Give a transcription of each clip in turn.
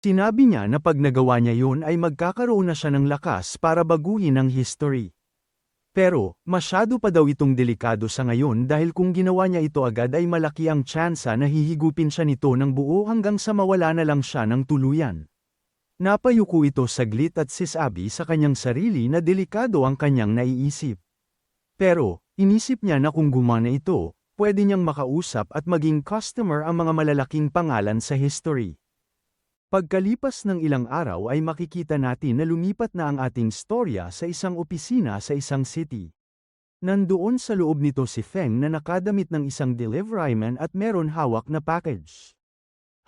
Sinabi niya na pag nagawa niya yun ay magkakaroon na siya ng lakas para baguhin ang history. Pero, masyado pa daw itong delikado sa ngayon dahil kung ginawa niya ito agad ay malaki ang tsansa na hihigupin siya nito ng buo hanggang sa mawala na lang siya ng tuluyan. Napayuko ito saglit at sisabi sa kanyang sarili na delikado ang kanyang naiisip. Pero, inisip niya na kung gumana ito, pwede niyang makausap at maging customer ang mga malalaking pangalan sa history. Pagkalipas ng ilang araw ay makikita natin na lumipat na ang ating storya sa isang opisina sa isang city. Nandoon sa loob nito si Feng na nakadamit ng isang deliveryman at meron hawak na package.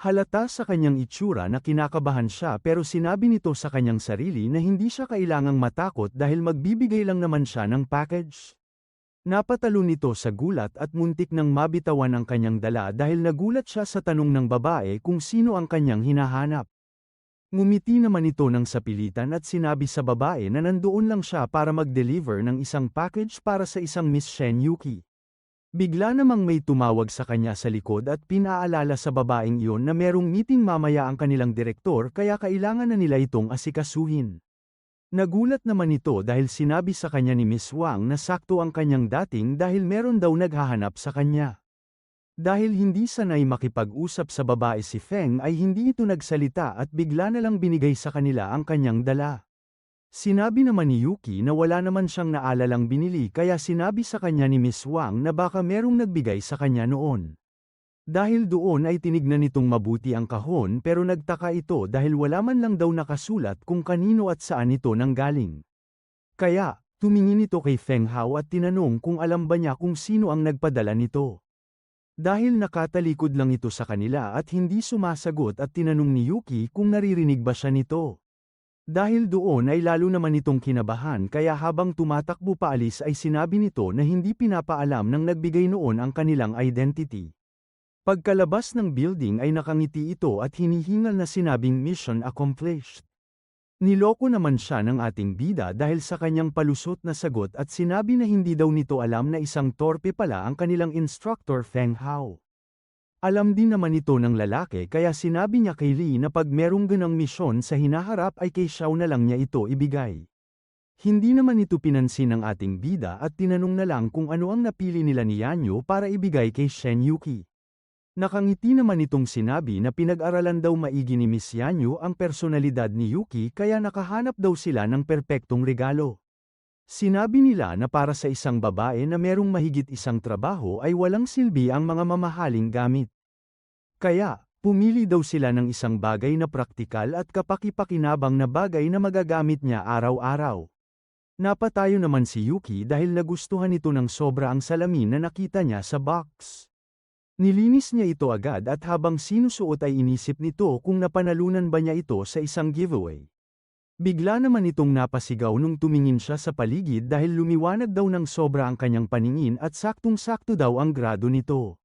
Halata sa kanyang itsura na kinakabahan siya pero sinabi nito sa kanyang sarili na hindi siya kailangang matakot dahil magbibigay lang naman siya ng package. Napatalo nito sa gulat at muntik nang mabitawan ang kanyang dala dahil nagulat siya sa tanong ng babae kung sino ang kanyang hinahanap. Ngumiti naman ito ng sapilitan at sinabi sa babae na nandoon lang siya para mag-deliver ng isang package para sa isang Miss Shen Yuki. Bigla namang may tumawag sa kanya sa likod at pinaalala sa babaeng iyon na merong meeting mamaya ang kanilang direktor kaya kailangan na nila itong asikasuhin. Nagulat naman ito dahil sinabi sa kanya ni Miss Wang na sakto ang kanyang dating dahil meron daw naghahanap sa kanya. Dahil hindi sanay makipag-usap sa babae si Feng ay hindi ito nagsalita at bigla na lang binigay sa kanila ang kanyang dala. Sinabi naman ni Yuki na wala naman siyang naalalang binili kaya sinabi sa kanya ni Miss Wang na baka merong nagbigay sa kanya noon. Dahil doon ay tinignan nitong mabuti ang kahon pero nagtaka ito dahil wala man lang daw nakasulat kung kanino at saan ito nanggaling. Kaya, tumingin ito kay Feng Hao at tinanong kung alam ba niya kung sino ang nagpadala nito. Dahil nakatalikod lang ito sa kanila at hindi sumasagot at tinanong ni Yuki kung naririnig ba siya nito. Dahil doon ay lalo naman itong kinabahan kaya habang tumatakbo paalis ay sinabi nito na hindi pinapaalam ng nagbigay noon ang kanilang identity. Pagkalabas ng building ay nakangiti ito at hinihingal na sinabing mission accomplished. Niloko naman siya ng ating bida dahil sa kanyang palusot na sagot at sinabi na hindi daw nito alam na isang torpe pala ang kanilang instructor Feng Hao. Alam din naman ito ng lalaki kaya sinabi niya kay Lee na pag merong ganang misyon sa hinaharap ay kay Xiao na lang niya ito ibigay. Hindi naman ito pinansin ng ating bida at tinanong na lang kung ano ang napili nila ni Yanyo para ibigay kay Shen Yuki. Nakangiti naman itong sinabi na pinag-aralan daw maigi ni Miss Yanyo ang personalidad ni Yuki kaya nakahanap daw sila ng perpektong regalo. Sinabi nila na para sa isang babae na merong mahigit isang trabaho ay walang silbi ang mga mamahaling gamit. Kaya, pumili daw sila ng isang bagay na praktikal at kapaki-pakinabang na bagay na magagamit niya araw-araw. Napatayo naman si Yuki dahil nagustuhan ito ng sobra ang salamin na nakita niya sa box. Nilinis niya ito agad at habang sinusuot ay inisip nito kung napanalunan ba niya ito sa isang giveaway. Bigla naman itong napasigaw nung tumingin siya sa paligid dahil lumiwanag daw ng sobra ang kanyang paningin at saktong-sakto daw ang grado nito.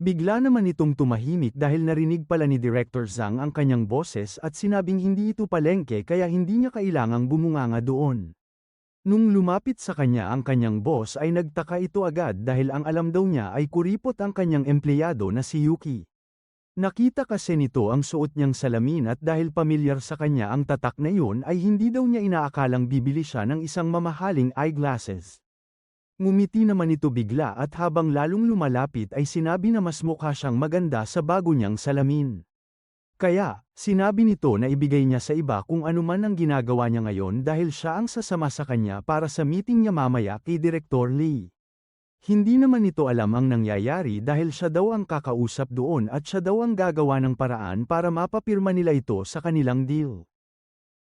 Bigla naman itong tumahimik dahil narinig pala ni Director Zhang ang kanyang boses at sinabing hindi ito palengke kaya hindi niya kailangang bumunganga doon. Nung lumapit sa kanya ang kanyang boss ay nagtaka ito agad dahil ang alam daw niya ay kuripot ang kanyang empleyado na si Yuki. Nakita kasi nito ang suot niyang salamin at dahil pamilyar sa kanya ang tatak na iyon ay hindi daw niya inaakalang bibili siya ng isang mamahaling eyeglasses. Ngumiti naman ito bigla at habang lalong lumalapit ay sinabi na mas mukha siyang maganda sa bago niyang salamin. Kaya, sinabi nito na ibigay niya sa iba kung ano man ang ginagawa niya ngayon dahil siya ang sasama sa kanya para sa meeting niya mamaya kay Direktor Lee. Hindi naman nito alam ang nangyayari dahil siya daw ang kakausap doon at siya daw ang gagawa ng paraan para mapapirma nila ito sa kanilang deal.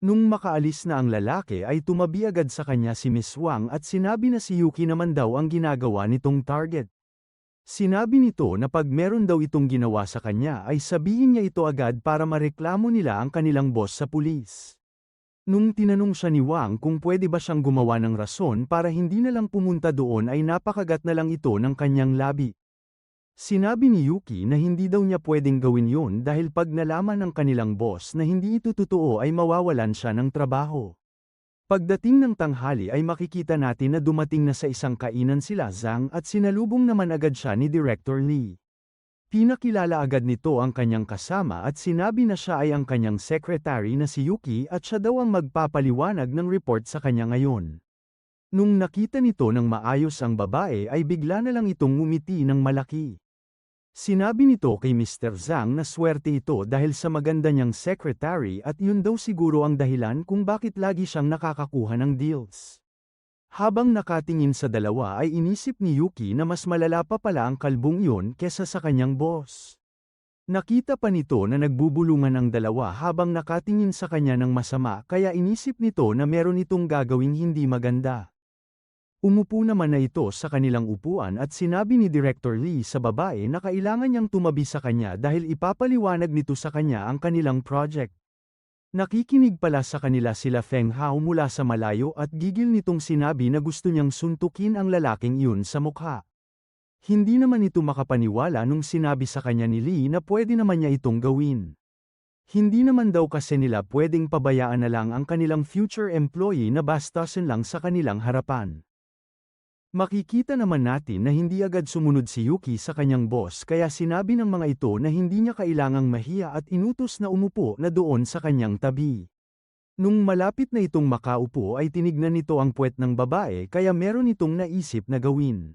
Nung makaalis na ang lalaki ay tumabi agad sa kanya si Miss Wang at sinabi na si Yuki naman daw ang ginagawa nitong target. Sinabi nito na pag meron daw itong ginawa sa kanya ay sabihin niya ito agad para mareklamo nila ang kanilang boss sa pulis. Nung tinanong siya ni Wang kung pwede ba siyang gumawa ng rason para hindi na lang pumunta doon ay napakagat na lang ito ng kanyang labi. Sinabi ni Yuki na hindi daw niya pwedeng gawin yun dahil pag nalaman ng kanilang boss na hindi ito totoo ay mawawalan siya ng trabaho. Pagdating ng tanghali ay makikita natin na dumating na sa isang kainan sila Zhang at sinalubong naman agad siya ni Director Lee. Pinakilala agad nito ang kanyang kasama at sinabi na siya ay ang kanyang secretary na si Yuki at siya daw ang magpapaliwanag ng report sa kanya ngayon. Nung nakita nito ng maayos ang babae ay bigla na lang itong ngumiti ng malaki. Sinabi nito kay Mr. Zhang na swerte ito dahil sa maganda niyang secretary at yun daw siguro ang dahilan kung bakit lagi siyang nakakakuha ng deals. Habang nakatingin sa dalawa ay inisip ni Yuki na mas malala pa pala ang kalbong yun kesa sa kanyang boss. Nakita pa nito na nagbubulungan ang dalawa habang nakatingin sa kanya ng masama kaya inisip nito na meron itong gagawing hindi maganda. Umupo naman na ito sa kanilang upuan at sinabi ni Director Lee sa babae na kailangan niyang tumabi sa kanya dahil ipapaliwanag nito sa kanya ang kanilang project. Nakikinig pala sa kanila sila Feng Hao mula sa malayo at gigil nitong sinabi na gusto niyang suntukin ang lalaking iyon sa mukha. Hindi naman ito makapaniwala nung sinabi sa kanya ni Lee na pwede naman niya itong gawin. Hindi naman daw kasi nila pwedeng pabayaan na lang ang kanilang future employee na bastasin lang sa kanilang harapan. Makikita naman natin na hindi agad sumunod si Yuki sa kanyang boss kaya sinabi ng mga ito na hindi niya kailangang mahiya at inutos na umupo na doon sa kanyang tabi. Nung malapit na itong makaupo ay tinignan nito ang puwet ng babae kaya meron itong naisip na gawin.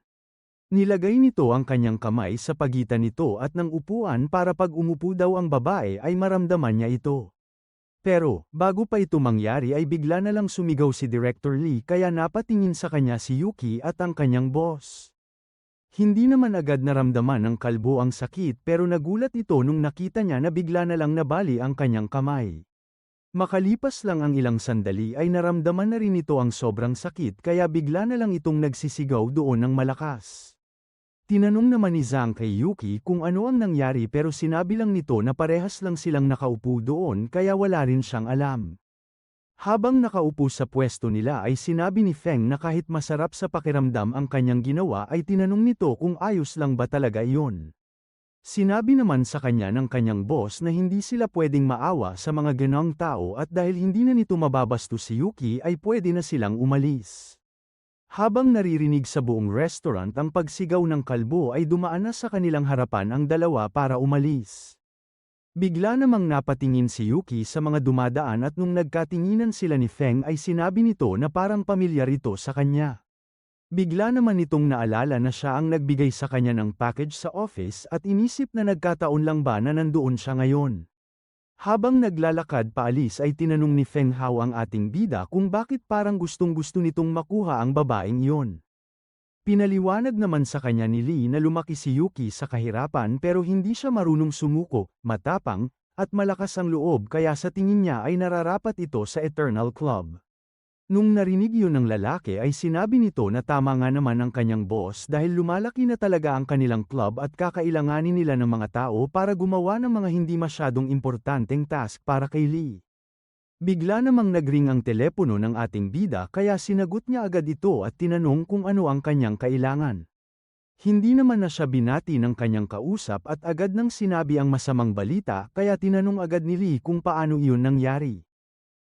Nilagay nito ang kanyang kamay sa pagitan nito at ng upuan para pag umupo daw ang babae ay maramdaman niya ito. Pero, bago pa ito mangyari ay bigla na lang sumigaw si Director Lee kaya napatingin sa kanya si Yuki at ang kanyang boss. Hindi naman agad naramdaman ng kalbo ang sakit pero nagulat ito nung nakita niya na bigla na lang nabali ang kanyang kamay. Makalipas lang ang ilang sandali ay naramdaman na rin ito ang sobrang sakit kaya bigla na lang itong nagsisigaw doon ng malakas. Tinanong naman ni Zhang kay Yuki kung ano ang nangyari pero sinabi lang nito na parehas lang silang nakaupo doon kaya wala rin siyang alam. Habang nakaupo sa pwesto nila ay sinabi ni Feng na kahit masarap sa pakiramdam ang kanyang ginawa ay tinanong nito kung ayos lang ba talaga iyon. Sinabi naman sa kanya ng kanyang boss na hindi sila pwedeng maawa sa mga ganong tao at dahil hindi na nito mababasto si Yuki ay pwede na silang umalis. Habang naririnig sa buong restaurant ang pagsigaw ng kalbo ay dumaan na sa kanilang harapan ang dalawa para umalis. Bigla namang napatingin si Yuki sa mga dumadaan at nung nagkatinginan sila ni Feng ay sinabi nito na parang pamilyar ito sa kanya. Bigla naman itong naalala na siya ang nagbigay sa kanya ng package sa office at inisip na nagkataon lang ba na nandoon siya ngayon. Habang naglalakad paalis ay tinanong ni Feng Hao ang ating bida kung bakit parang gustong-gusto nitong makuha ang babaeng iyon. Pinaliwanag naman sa kanya ni Lee na lumaki si Yuki sa kahirapan pero hindi siya marunong sumuko, matapang, at malakas ang loob kaya sa tingin niya ay nararapat ito sa Eternal Club. Nung narinig yun ng lalaki ay sinabi nito na tama nga naman ang kanyang boss dahil lumalaki na talaga ang kanilang club at kakailanganin nila ng mga tao para gumawa ng mga hindi masyadong importanteng task para kay Lee. Bigla namang nagring ang telepono ng ating bida kaya sinagot niya agad ito at tinanong kung ano ang kanyang kailangan. Hindi naman na siya binati ng kanyang kausap at agad nang sinabi ang masamang balita kaya tinanong agad ni Lee kung paano iyon nangyari.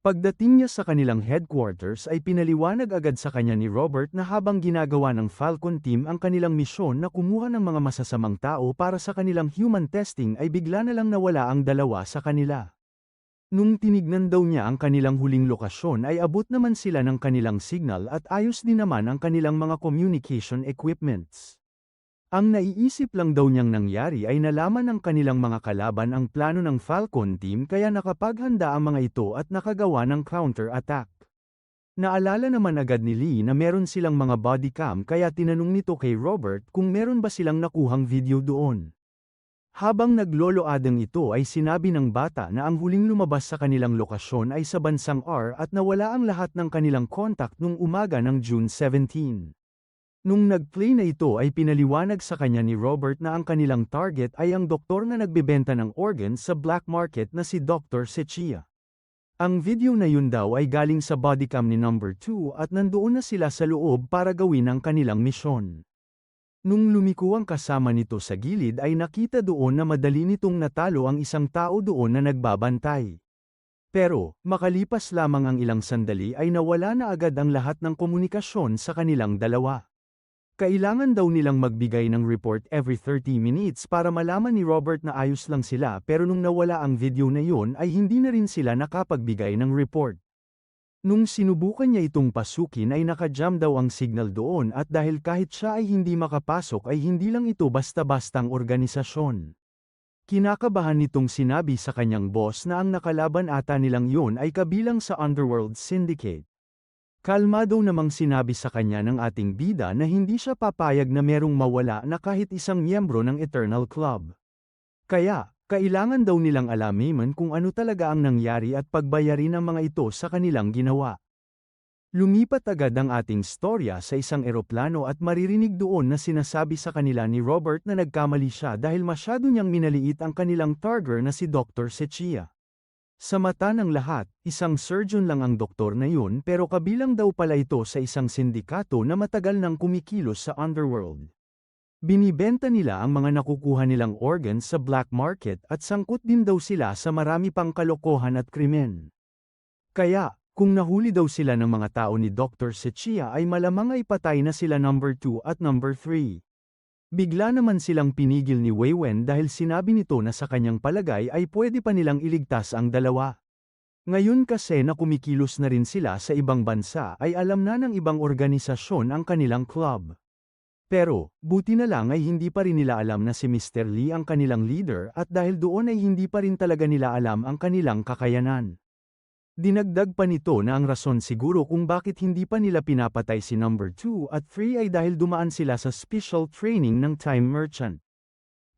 Pagdating niya sa kanilang headquarters ay pinaliwanag agad sa kanya ni Robert na habang ginagawa ng Falcon Team ang kanilang misyon na kumuha ng mga masasamang tao para sa kanilang human testing ay bigla na lang nawala ang dalawa sa kanila. Nung tinignan daw niya ang kanilang huling lokasyon ay abot naman sila ng kanilang signal at ayos din naman ang kanilang mga communication equipments. Ang naiisip lang daw niyang nangyari ay nalaman ng kanilang mga kalaban ang plano ng Falcon Team kaya nakapaghanda ang mga ito at nakagawa ng counter-attack. Naalala naman agad ni Lee na meron silang mga body cam kaya tinanong nito kay Robert kung meron ba silang nakuhang video doon. Habang nagloloadang ito ay sinabi ng bata na ang huling lumabas sa kanilang lokasyon ay sa bansang R at nawala ang lahat ng kanilang contact nung umaga ng June 17. Nung nag-play na ito ay pinaliwanag sa kanya ni Robert na ang kanilang target ay ang doktor na nagbebenta ng organs sa black market na si Dr. Sechia. Ang video na yun daw ay galing sa bodycam ni number 2 at nandoon na sila sa loob para gawin ang kanilang misyon. Nung lumiko ang kasama nito sa gilid ay nakita doon na madali nitong natalo ang isang tao doon na nagbabantay. Pero, makalipas lamang ang ilang sandali ay nawala na agad ang lahat ng komunikasyon sa kanilang dalawa. Kailangan daw nilang magbigay ng report every 30 minutes para malaman ni Robert na ayos lang sila pero nung nawala ang video na yun ay hindi na rin sila nakapagbigay ng report. Nung sinubukan niya itong pasukin ay nakajam daw ang signal doon at dahil kahit siya ay hindi makapasok ay hindi lang ito basta-bastang organisasyon. Kinakabahan nitong sinabi sa kanyang boss na ang nakalaban ata nilang yun ay kabilang sa Underworld Syndicate. Kalmado namang sinabi sa kanya ng ating bida na hindi siya papayag na merong mawala na kahit isang miyembro ng Eternal Club. Kaya, kailangan daw nilang alamin kung ano talaga ang nangyari at pagbayarin ang mga ito sa kanilang ginawa. Lumipat agad ang ating storya sa isang eroplano at maririnig doon na sinasabi sa kanila ni Robert na nagkamali siya dahil masyado niyang minaliit ang kanilang target na si Dr. Sechia. Sa mata ng lahat, isang surgeon lang ang doktor na yun pero kabilang daw pala ito sa isang sindikato na matagal nang kumikilos sa underworld. Binibenta nila ang mga nakukuha nilang organs sa black market at sangkot din daw sila sa marami pang kalokohan at krimen. Kaya, kung nahuli daw sila ng mga tao ni Dr. Sechia ay malamang ay patay na sila number 2 at number 3. Bigla naman silang pinigil ni Wei Wen dahil sinabi nito na sa kanyang palagay ay pwede pa nilang iligtas ang dalawa. Ngayon kasi na kumikilos na rin sila sa ibang bansa ay alam na ng ibang organisasyon ang kanilang club. Pero, buti na lang ay hindi pa rin nila alam na si Mr. Lee ang kanilang leader at dahil doon ay hindi pa rin talaga nila alam ang kanilang kakayanan. Dinagdag pa nito na ang rason siguro kung bakit hindi pa nila pinapatay si number 2 at 3 ay dahil dumaan sila sa special training ng Time Merchant.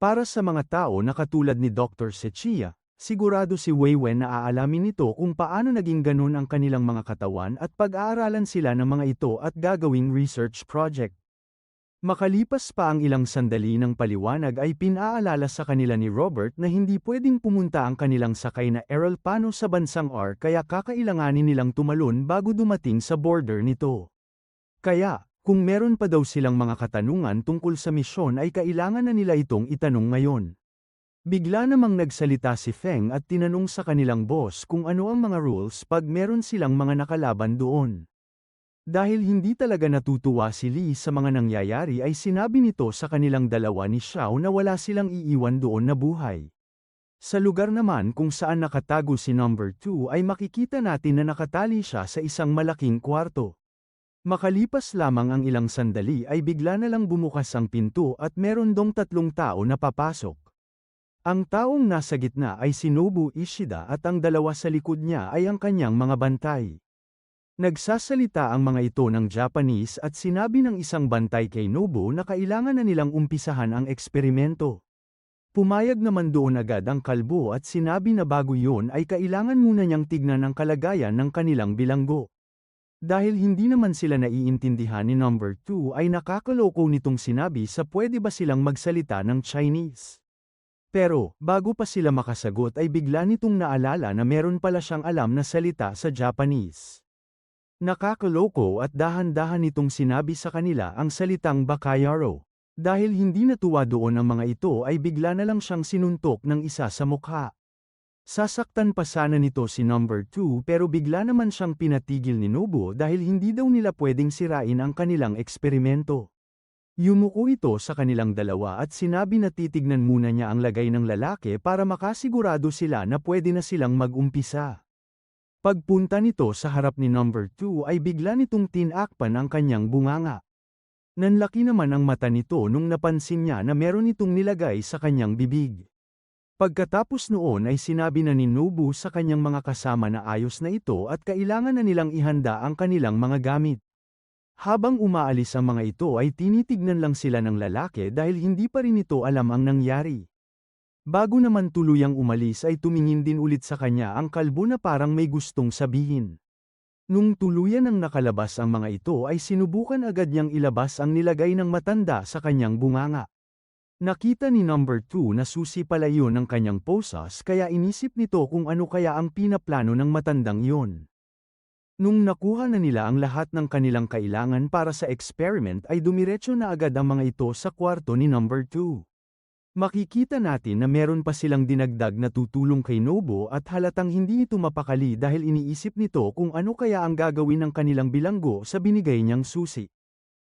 Para sa mga tao na katulad ni Dr. Sechia, sigurado si Wei Wen na aalamin nito kung paano naging ganun ang kanilang mga katawan at pag-aaralan sila ng mga ito at gagawing research project. Makalipas pa ang ilang sandali ng paliwanag ay pinaalala sa kanila ni Robert na hindi pwedeng pumunta ang kanilang sakay na eroplano sa bansang R kaya kakailanganin nilang tumalon bago dumating sa border nito. Kaya, kung meron pa daw silang mga katanungan tungkol sa misyon ay kailangan na nila itong itanong ngayon. Bigla namang nagsalita si Feng at tinanong sa kanilang boss kung ano ang mga rules pag meron silang mga nakalaban doon. Dahil hindi talaga natutuwa si Lee sa mga nangyayari ay sinabi nito sa kanilang dalawa ni Xiao na wala silang iiwan doon na buhay. Sa lugar naman kung saan nakatago si number 2 ay makikita natin na nakatali siya sa isang malaking kwarto. Makalipas lamang ang ilang sandali ay bigla na lang bumukas ang pinto at meron dong 3 tao na papasok. Ang taong nasa gitna ay si Nobu Ishida at ang dalawa sa likod niya ay ang kanyang mga bantay. Nagsasalita ang mga ito ng Japanese at sinabi ng isang bantay kay Nobu na kailangan na nilang umpisahan ang eksperimento. Pumayag naman doon agad ang kalbo at sinabi na bago yun ay kailangan muna niyang tignan ang kalagayan ng kanilang bilanggo. Dahil hindi naman sila naiintindihan ni number 2 ay nakakaloko nitong sinabi sa pwede ba silang magsalita ng Chinese. Pero, bago pa sila makasagot ay bigla nitong naalala na meron pala siyang alam na salita sa Japanese. Nakakaloko at dahan-dahan nitong sinabi sa kanila ang salitang Bakayaro. Dahil hindi natuwa doon ang mga ito ay bigla na lang siyang sinuntok ng isa sa mukha. Sasaktan pa sana nito si number 2 pero bigla naman siyang pinatigil ni Nobu dahil hindi daw nila pwedeng sirain ang kanilang eksperimento. Yumuko ito sa kanilang dalawa at sinabi na titignan muna niya ang lagay ng lalaki para makasigurado sila na pwede na silang mag-umpisa. Pagpunta nito sa harap ni number 2 ay bigla nitong tinakpan ang kanyang bunganga. Nanlaki naman ang mata nito nung napansin niya na meron itong nilagay sa kanyang bibig. Pagkatapos noon ay sinabi na ni Nobu sa kanyang mga kasama na ayos na ito at kailangan na nilang ihanda ang kanilang mga gamit. Habang umaalis ang mga ito ay tinitignan lang sila ng lalaki dahil hindi pa rin ito alam ang nangyari. Bago naman tuluyang umalis ay tumingin din ulit sa kanya ang kalbo na parang may gustong sabihin. Nung tuluyan ang nakalabas ang mga ito ay sinubukan agad niyang ilabas ang nilagay ng matanda sa kanyang bunganga. Nakita ni number 2 na susi pala yun ng kanyang posas kaya inisip nito kung ano kaya ang pinaplano ng matandang yun. Nung nakuha na nila ang lahat ng kanilang kailangan para sa experiment ay dumiretso na agad ang mga ito sa kwarto ni number 2. Makikita natin na meron pa silang dinagdag na tutulong kay Nobu at halatang hindi ito mapakali dahil iniisip nito kung ano kaya ang gagawin ng kanilang bilanggo sa binigay niyang susi.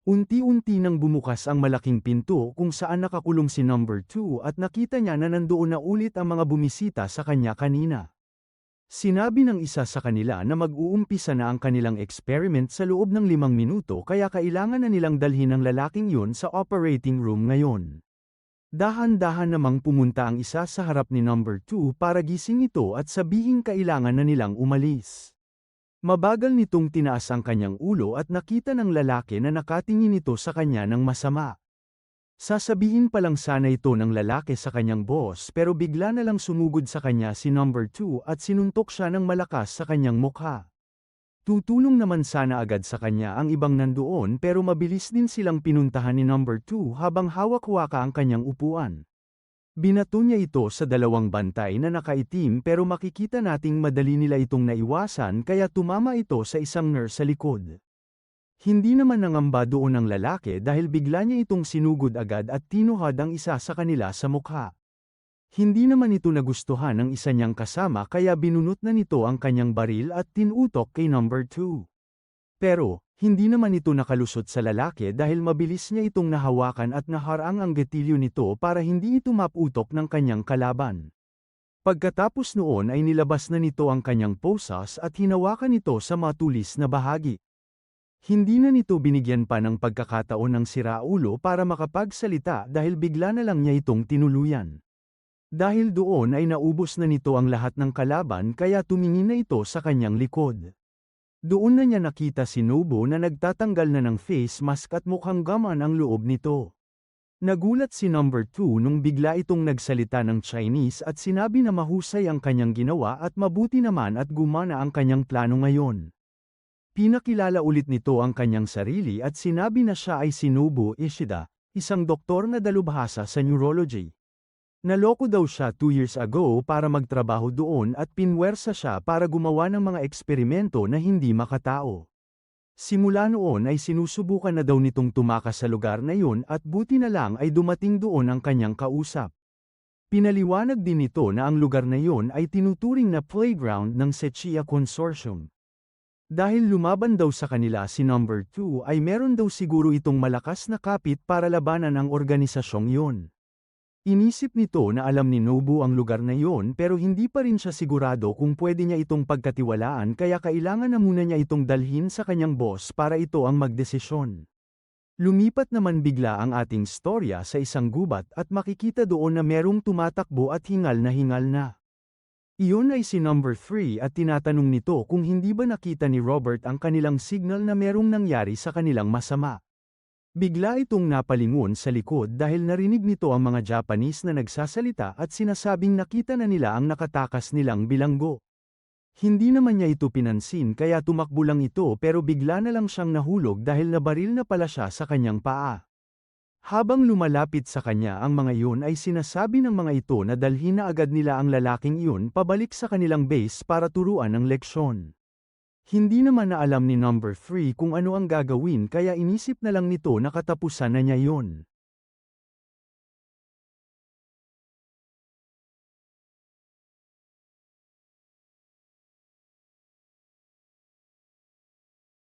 Unti-unti nang bumukas ang malaking pinto kung saan nakakulong si number 2 at nakita niya na nandoon na ulit ang mga bumisita sa kanya kanina. Sinabi ng isa sa kanila na mag-uumpisa na ang kanilang experiment sa loob ng 5 minuto kaya kailangan na nilang dalhin ang lalaking yun sa operating room ngayon. Dahan-dahan namang pumunta ang isa sa harap ni number 2 para gising ito at sabihing kailangan na nilang umalis. Mabagal nitong tinaas ang kanyang ulo at nakita ng lalaki na nakatingin ito sa kanya ng masama. Sasabihin pa lang sana ito ng lalaki sa kanyang boss pero bigla na lang sumugod sa kanya si number 2 at sinuntok siya ng malakas sa kanyang mukha. Tutulong naman sana agad sa kanya ang ibang nandoon pero mabilis din silang pinuntahan ni number 2 habang hawak-hawaka ang kanyang upuan. Binato niya ito sa 2 bantay na nakaitim pero makikita nating madali nila itong naiwasan kaya tumama ito sa isang nurse sa likod. Hindi naman nangamba doon ang lalaki dahil bigla niya itong sinugod agad at tinuhad ang isa sa kanila sa mukha. Hindi naman ito nagustuhan ng isa niyang kasama kaya binunot na nito ang kanyang baril at tinutok kay number 2. Pero, hindi naman ito nakalusot sa lalaki dahil mabilis niya itong nahawakan at naharang ang gatilyo nito para hindi ito maputok ng kanyang kalaban. Pagkatapos noon ay nilabas na nito ang kanyang posas at hinawakan ito sa matulis na bahagi. Hindi na nito binigyan pa ng pagkakataon ng siraulo para makapagsalita dahil bigla na lang niya itong tinuluyan. Dahil doon ay naubos na nito ang lahat ng kalaban kaya tumingin na ito sa kanyang likod. Doon na niya nakita si Nobu na nagtatanggal na ng face mask at mukhang gaman ang loob nito. Nagulat si number 2 nung bigla itong nagsalita ng Chinese at sinabi na mahusay ang kanyang ginawa at mabuti naman at gumana ang kanyang plano ngayon. Pinakilala ulit nito ang kanyang sarili at sinabi na siya ay si Nobu Ishida, isang doktor na dalubhasa sa neurology. Naloko daw siya 2 years ago para magtrabaho doon at pinwersa siya para gumawa ng mga eksperimento na hindi makatao. Simula noon ay sinusubukan na daw nitong tumakas sa lugar na yun at buti na lang ay dumating doon ang kanyang kausap. Pinaliwanag din nito na ang lugar na yun ay tinuturing na playground ng Sechia Consortium. Dahil lumaban daw sa kanila si number 2 ay meron daw siguro itong malakas na kapit para labanan ang organisasyong yun. Inisip nito na alam ni Nobu ang lugar na yon pero hindi pa rin siya sigurado kung pwede niya itong pagkatiwalaan kaya kailangan na muna niya itong dalhin sa kanyang boss para ito ang magdesisyon. Lumipat naman bigla ang ating storya sa isang gubat at makikita doon na merong tumatakbo at hingal na. Iyon ay si number 3 at tinatanong nito kung hindi ba nakita ni Robert ang kanilang signal na merong nangyari sa kanilang masama. Bigla itong napalingon sa likod dahil narinig nito ang mga Japanese na nagsasalita at sinasabing nakita na nila ang nakatakas nilang bilanggo. Hindi naman niya ito pinansin kaya tumakbo lang ito pero bigla na lang siyang nahulog dahil nabaril na pala siya sa kanyang paa. Habang lumalapit sa kanya ang mga iyon ay sinasabi ng mga ito na dalhin na agad nila ang lalaking iyon pabalik sa kanilang base para turuan ng leksyon. Hindi naman na alam ni number 3 kung ano ang gagawin kaya inisip na lang nito na katapusan na niya yon.